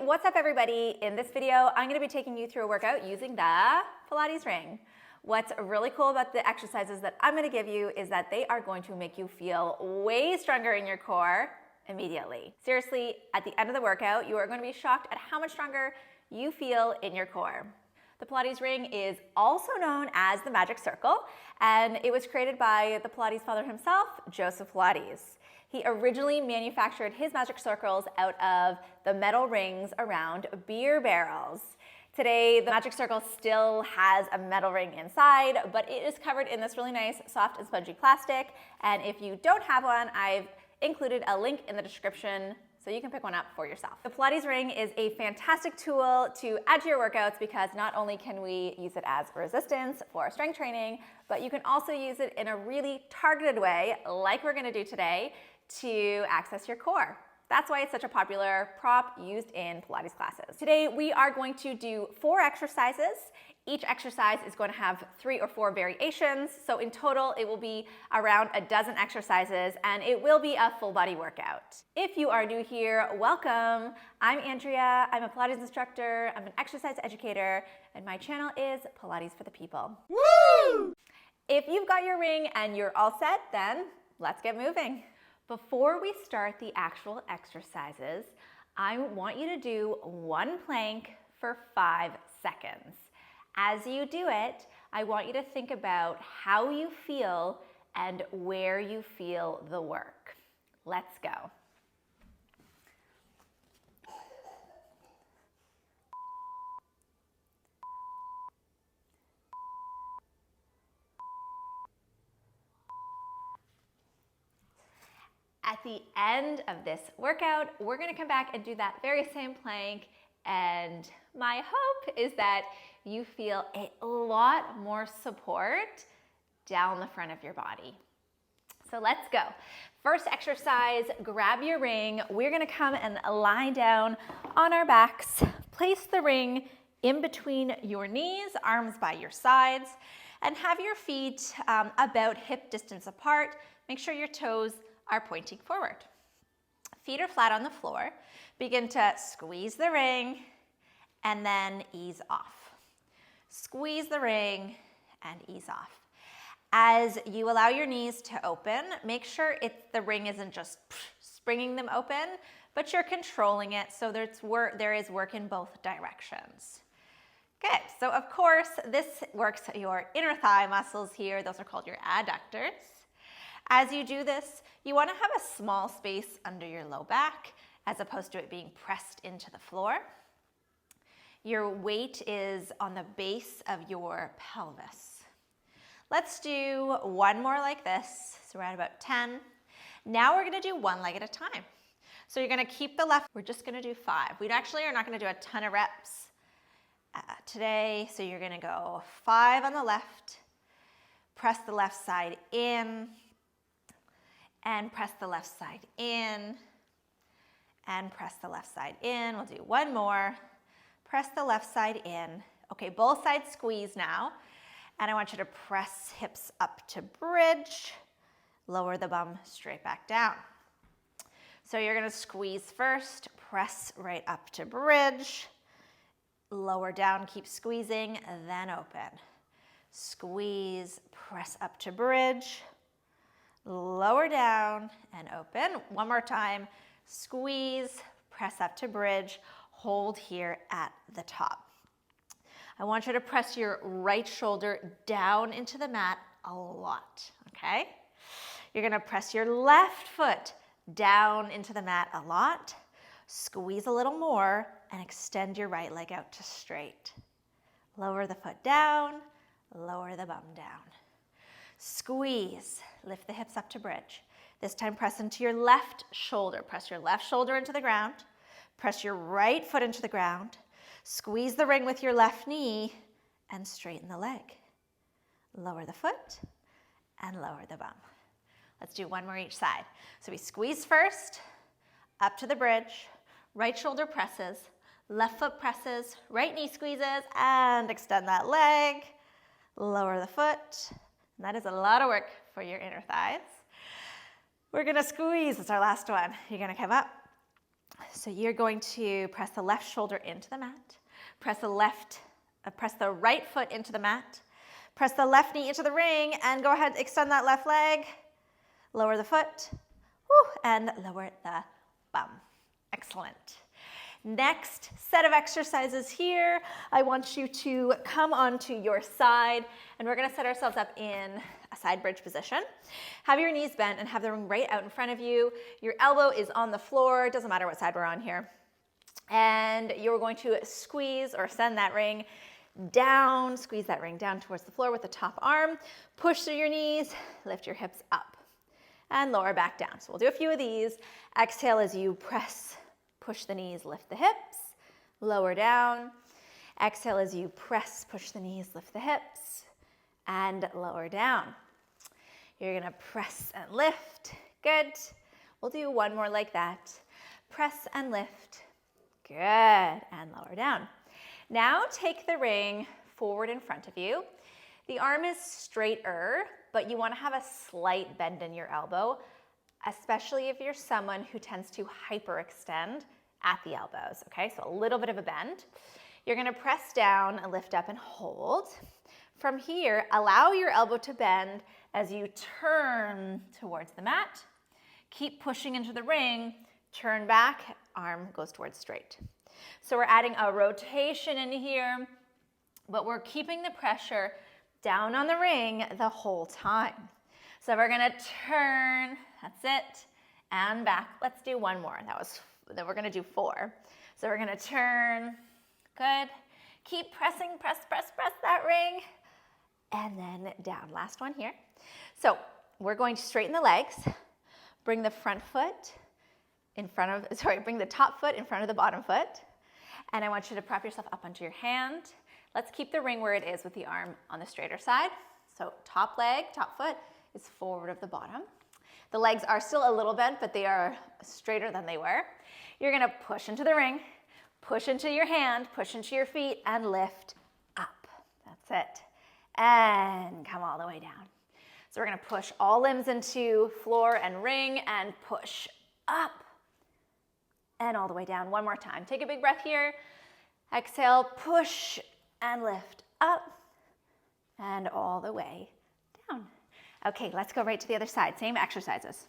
what's up everybody? In this video, I'm gonna be taking you through a workout using the Pilates ring. What's really cool about the exercises that I'm gonna give you is that they are going to make you feel way stronger in your core immediately. Seriously, at the end of the workout, you are gonna be shocked at how much stronger you feel in your core. The Pilates ring is also known as the magic circle, and it was created by the Pilates father himself, Joseph Pilates. He originally manufactured his magic circles out of the metal rings around beer barrels. Today, the magic circle still has a metal ring inside, but it is covered in this really nice, soft and spongy plastic. And if you don't have one, I've included a link in the description so you can pick one up for yourself. The Pilates ring is a fantastic tool to add to your workouts because not only can we use it as resistance for strength training, but you can also use it in a really targeted way, like we're gonna do today, to access your core. That's why it's such a popular prop used in Pilates classes. Today, we are going to do 4 exercises. Each exercise is going to have 3 or 4 variations. So in total, it will be around a dozen exercises and it will be a full body workout. If you are new here, welcome. I'm Andrea. I'm a Pilates instructor. I'm an exercise educator and my channel is Pilates for the People. Woo! If you've got your ring and you're all set, then let's get moving. Before we start the actual exercises, I want you to do 1 plank for 5 seconds. As you do it, I want you to think about how you feel and where you feel the work. Let's go. At the end of this workout, we're gonna come back and do that very same plank, and my hope is that you feel a lot more support down the front of your body. So let's go. First exercise, grab your ring. We're gonna come and lie down on our backs. Place the ring in between your knees, arms by your sides, and have your feet about hip distance apart. Make sure your toes are pointing forward. Feet are flat on the floor. Begin to squeeze the ring and then ease off. Squeeze the ring and ease off. As you allow your knees to open, make sure the ring isn't just springing them open, but you're controlling it so there is work in both directions. Good, so of course, this works your inner thigh muscles here. Those are called your adductors. As you do this, you want to have a small space under your low back as opposed to it being pressed into the floor. Your weight is on the base of your pelvis. Let's do 1 more like this. So we're at about 10. Now we're going to do 1 leg at a time. So you're going to keep the left. We're just going to do 5. We actually are not going to do a ton of reps today. So you're going to go 5 on the left, press the left side in, and press the left side in, and press the left side in. We'll do 1 more. Press the left side in. Okay, both sides squeeze now. And I want you to press hips up to bridge, lower the bum straight back down. So you're gonna squeeze first, press right up to bridge, lower down, keep squeezing, then open. Squeeze, press up to bridge, lower down and open. 1 more time, squeeze, press up to bridge, hold here at the top. I want you to press your right shoulder down into the mat a lot, okay? You're gonna press your left foot down into the mat a lot, squeeze a little more, and extend your right leg out to straight. Lower the foot down, lower the bum down. Squeeze, lift the hips up to bridge. This time press into your left shoulder. Press your left shoulder into the ground. Press your right foot into the ground. Squeeze the ring with your left knee and straighten the leg. Lower the foot and lower the bum. Let's do 1 more each side. So we squeeze first, up to the bridge, right shoulder presses, left foot presses, right knee squeezes, and extend that leg. Lower the foot. And that is a lot of work for your inner thighs. We're gonna squeeze, it's our last one. You're gonna come up, So you're going to press the left shoulder into the mat, press the right foot into the mat, press the left knee into the ring, and go ahead, extend that left leg, lower the foot, and lower the bum. Excellent. Next set of exercises here, I want you to come onto your side, and we're gonna set ourselves up in a side bridge position. Have your knees bent and have the ring right out in front of you. Your elbow is on the floor, it doesn't matter what side we're on here. And you're going to squeeze or send that ring down, squeeze that ring down towards the floor with the top arm, push through your knees, lift your hips up, and lower back down. So we'll do a few of these. Exhale as you push the knees, lift the hips, lower down. Exhale as you push the knees, lift the hips, and lower down. You're gonna press and lift, good. We'll do one more like that. Press and lift, good, and lower down. Now take the ring forward in front of you. The arm is straighter, but you wanna have a slight bend in your elbow, especially if you're someone who tends to hyperextend at the elbows, okay? So a little bit of a bend. You're gonna press down and lift up and hold. From here, allow your elbow to bend as you turn towards the mat. Keep pushing into the ring, turn back, arm goes towards straight. So we're adding a rotation in here, but we're keeping the pressure down on the ring the whole time. So we're gonna turn, that's it, and back. Let's do one more. Then we're gonna do 4. So we're gonna turn, good. Keep pressing, press that ring, and then down. Last one here. So we're going to straighten the legs, bring the top foot in front of the bottom foot, and I want you to prop yourself up onto your hand. Let's keep the ring where it is with the arm on the straighter side. So top foot is forward of the bottom. The legs are still a little bent, but they are straighter than they were. You're gonna push into the ring, push into your hand, push into your feet, and lift up. That's it. And come all the way down. So we're gonna push all limbs into floor and ring and push up and all the way down. One more time. Take a big breath here. Exhale, push and lift up and all the way down. Okay, let's go right to the other side. Same exercises.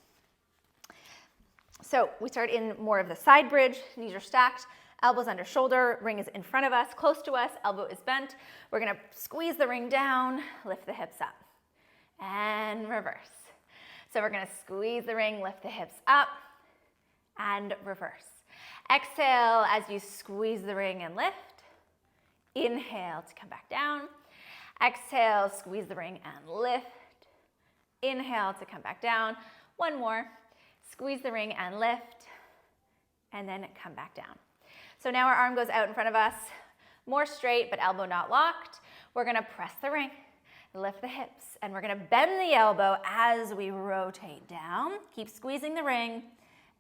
So we start in more of the side bridge. Knees are stacked, elbows under shoulder, ring is in front of us, close to us, elbow is bent. We're gonna squeeze the ring down, lift the hips up, and reverse. So we're gonna squeeze the ring, lift the hips up, and reverse. Exhale as you squeeze the ring and lift. Inhale to come back down. Exhale, squeeze the ring and lift. Inhale to come back down. One more. Squeeze the ring and lift, and then come back down. So now our arm goes out in front of us, more straight, but elbow not locked. We're gonna press the ring, lift the hips, and we're gonna bend the elbow as we rotate down. Keep squeezing the ring,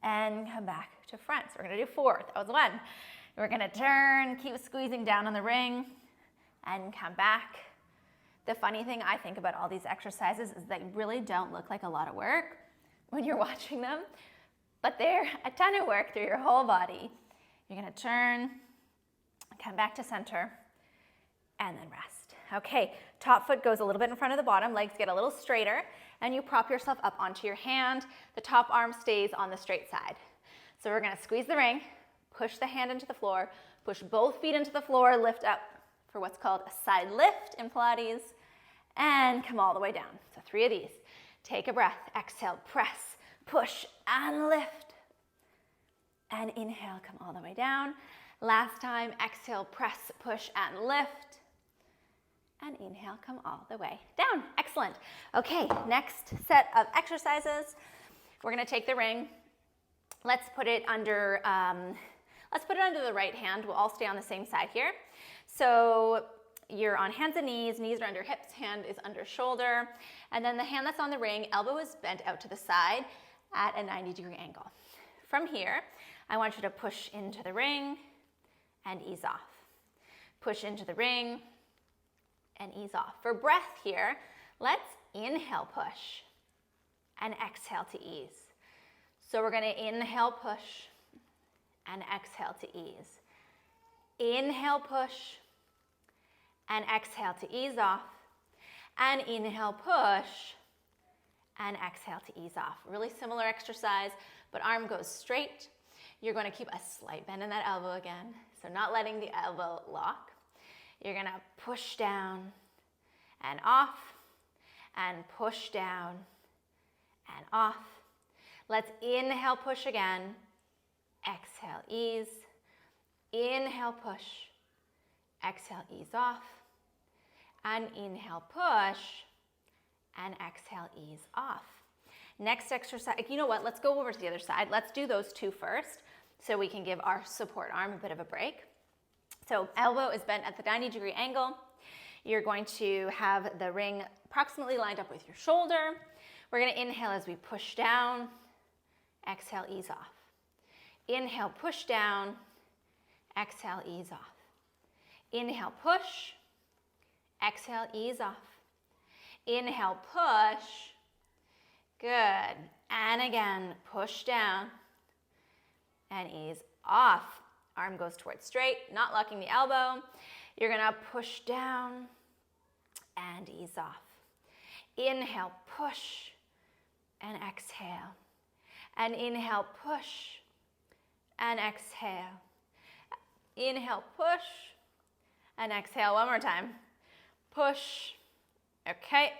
and come back to front. So we're gonna do 4, that was 1. We're gonna turn, keep squeezing down on the ring, and come back. The funny thing I think about all these exercises is they really don't look like a lot of work when you're watching them, but they're a ton of work through your whole body. You're gonna turn, come back to center, and then rest. Okay, top foot goes a little bit in front of the bottom, legs get a little straighter, and you prop yourself up onto your hand. The top arm stays on the straight side. So we're gonna squeeze the ring, push the hand into the floor, push both feet into the floor, lift up for what's called a side lift in Pilates, and come all the way down. So 3 of these. Take a breath, exhale, press, push, and lift. And inhale, come all the way down. Last time, exhale, press, push, and lift. And inhale, come all the way down. Excellent. Okay, next set of exercises. We're gonna take the ring. Let's put it under the right hand. We'll all stay on the same side here. So you're on hands and knees are under hips, hand is under shoulder, and then the hand that's on the ring, elbow is bent out to the side at a 90-degree angle. From here, I want you to push into the ring and ease off. Push into the ring and ease off. For breath here, let's inhale, push, and exhale to ease. So we're gonna inhale, push, and exhale to ease. Inhale, push, and exhale to ease off. And inhale, push, and exhale to ease off. Really similar exercise, but arm goes straight. You're going to keep a slight bend in that elbow again, so not letting the elbow lock. You're going to push down and off, and push down and off. Let's inhale, push again. Exhale, ease. Inhale, push. Exhale, ease off. And inhale, push. And exhale, ease off. Next exercise, you know what? Let's go over to the other side. Let's do those two first so we can give our support arm a bit of a break. So elbow is bent at the 90-degree angle. You're going to have the ring approximately lined up with your shoulder. We're going to inhale as we push down. Exhale, ease off. Inhale, push down. Exhale, ease off. Inhale, push. Exhale, ease off. Inhale, push. Good. And again, push down and ease off. Arm goes towards straight, not locking the elbow. You're gonna push down and ease off. Inhale, push, and exhale. And inhale, push, and exhale. Inhale, push, and exhale. One more time. Push. Okay.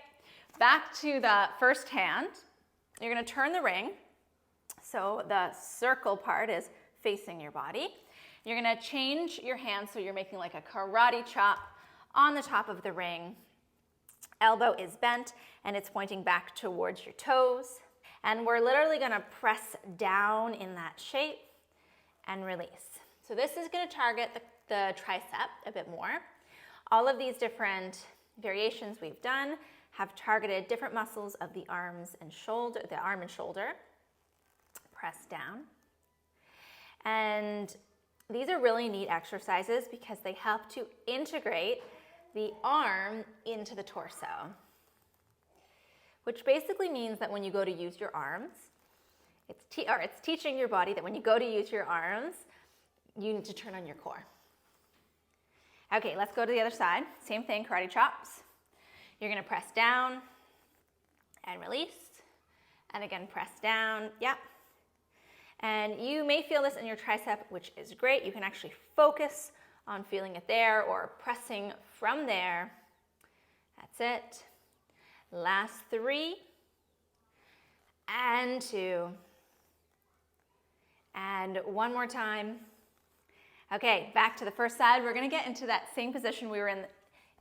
Back to the first hand. You're gonna turn the ring. So the circle part is facing your body. You're gonna change your hands so you're making like a karate chop on the top of the ring. Elbow is bent and it's pointing back towards your toes. And we're literally gonna press down in that shape and release. So this is gonna target the tricep a bit more. All of these different variations we've done have targeted different muscles of the arms and shoulder, the arm and shoulder. Press down. And these are really neat exercises because they help to integrate the arm into the torso, which basically means that when you go to use your arms, it's teaching your body that when you go to use your arms, you need to turn on your core. Okay, let's go to the other side. Same thing, karate chops. You're gonna press down and release, and again, press down, yeah. And you may feel this in your tricep, which is great. You can actually focus on feeling it there or pressing from there. That's it. Last 3, and 2, and one more time. Okay, back to the first side. We're gonna get into that same position we were in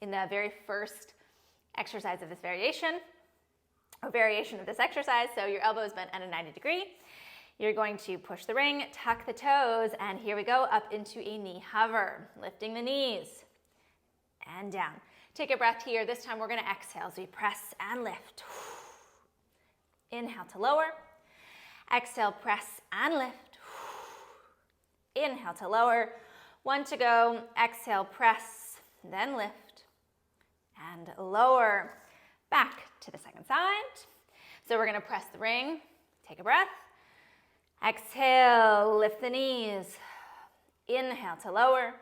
the very first exercise of this variation, or variation of this exercise. So your elbow is bent at a 90-degree. You're going to push the ring, tuck the toes, and here we go, up into a knee hover, lifting the knees, and down. Take a breath here. This time we're gonna exhale as we press and lift. Inhale to lower. Exhale, press and lift. Inhale to lower. 1 to go. Exhale, press, then lift, and lower. Back to the second side. So we're gonna press the ring, take a breath. Exhale, lift the knees. Inhale to lower.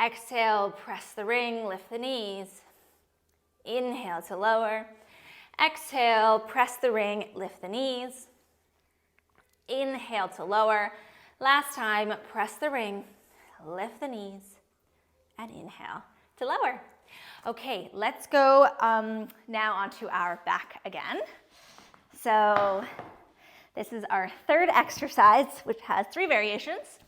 Exhale, press the ring, lift the knees. Inhale to lower. Exhale, press the ring, lift the knees. Inhale to lower. Last time, press the ring, lift the knees, and inhale to lower. Okay, let's go now onto our back again. So this is our third exercise, which has 3 variations.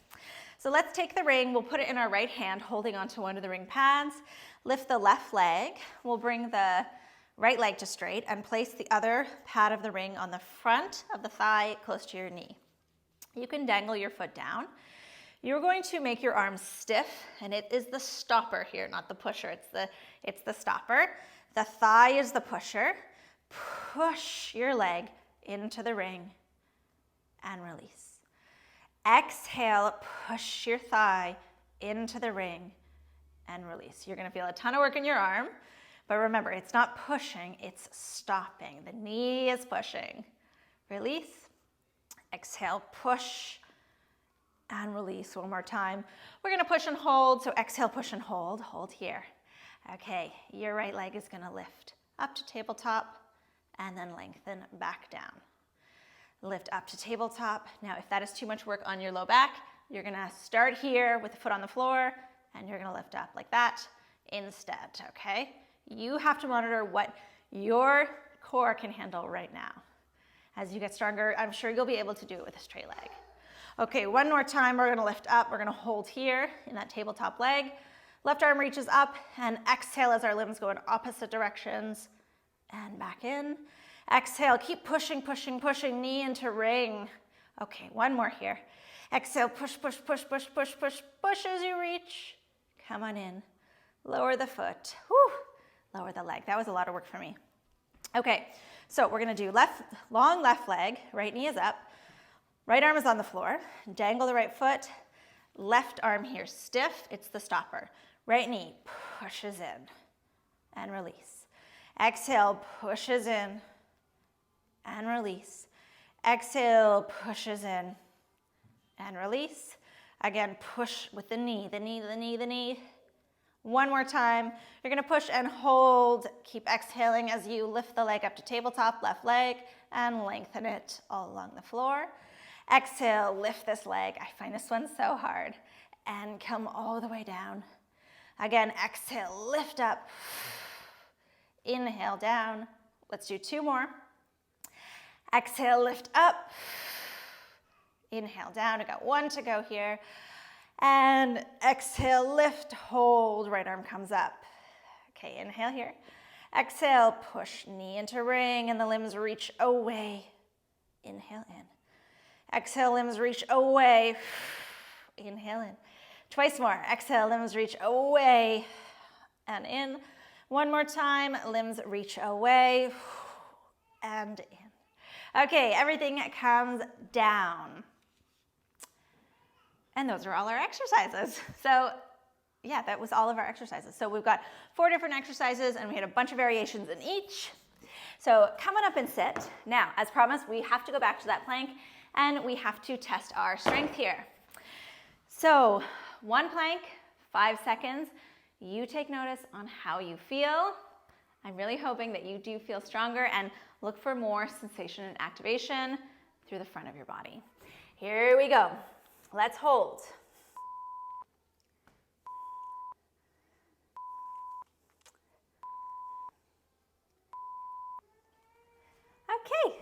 So let's take the ring, we'll put it in our right hand, holding onto one of the ring pads. Lift the left leg. We'll bring the right leg to straight and place the other pad of the ring on the front of the thigh close to your knee. You can dangle your foot down. You're going to make your arms stiff, and it is the stopper here, not the pusher. It's the stopper. The thigh is the pusher. Push your leg into the ring and release. Exhale, push your thigh into the ring and release. You're gonna feel a ton of work in your arm, but remember, it's not pushing, it's stopping. The knee is pushing. Release. Exhale, push and release one more time. We're gonna push and hold, so exhale, push and hold here. Okay, your right leg is gonna lift up to tabletop and then lengthen back down. Lift up to tabletop. Now, if that is too much work on your low back, you're gonna start here with the foot on the floor and you're gonna lift up like that instead, okay? You have to monitor what your core can handle right now. As you get stronger, I'm sure you'll be able to do it with a straight leg. Okay, one more time, we're gonna lift up, we're gonna hold here in that tabletop leg. Left arm reaches up and exhale as our limbs go in opposite directions and back in. Exhale, keep pushing, pushing, pushing, knee into ring. Okay, one more here. Exhale, push, push, push, push, push, push, push as you reach. Come on in. Lower the foot. Whew. Lower the leg. That was a lot of work for me. Okay, so we're gonna do long left leg, right knee is up, right arm is on the floor, dangle the right foot, left arm here stiff, it's the stopper. Right knee pushes in and release. Exhale, pushes in and release. Exhale, pushes in and release. Again, push with the knee, the knee, the knee, the knee. One more time. You're gonna push and hold. Keep exhaling as you lift the leg up to tabletop, left leg, and lengthen it all along the floor. Exhale, lift this leg. I find this one so hard. And come all the way down. Again, exhale, lift up. Inhale down. Let's do two more. Exhale, lift up. Inhale down. I got one to go here. And exhale, lift, hold, right arm comes up. Okay, inhale here. Exhale, push, knee into ring, and the limbs reach away. Inhale in. Exhale, limbs reach away. Inhale in. Twice more. Exhale, limbs reach away and in. One more time, limbs reach away and in. Okay, everything comes down. And those are all our exercises. So yeah, that was all of our exercises. So we've got 4 different exercises and we had a bunch of variations in each. So come on up and sit. Now, as promised, we have to go back to that plank and we have to test our strength here. So 1 plank, 5 seconds. You take notice on how you feel. I'm really hoping that you do feel stronger and look for more sensation and activation through the front of your body. Here we go. Let's hold. Okay.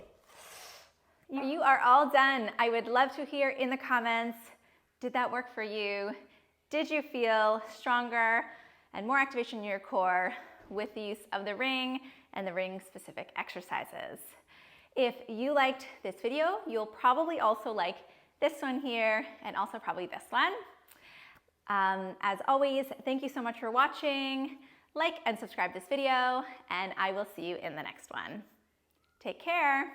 You are all done. I would love to hear in the comments, did that work for you? Did you feel stronger and more activation in your core with the use of the ring and the ring specific exercises? If you liked this video, you'll probably also like this one here and also probably this one. As always, thank you so much for watching. Like and subscribe this video and I will see you in the next one. Take care.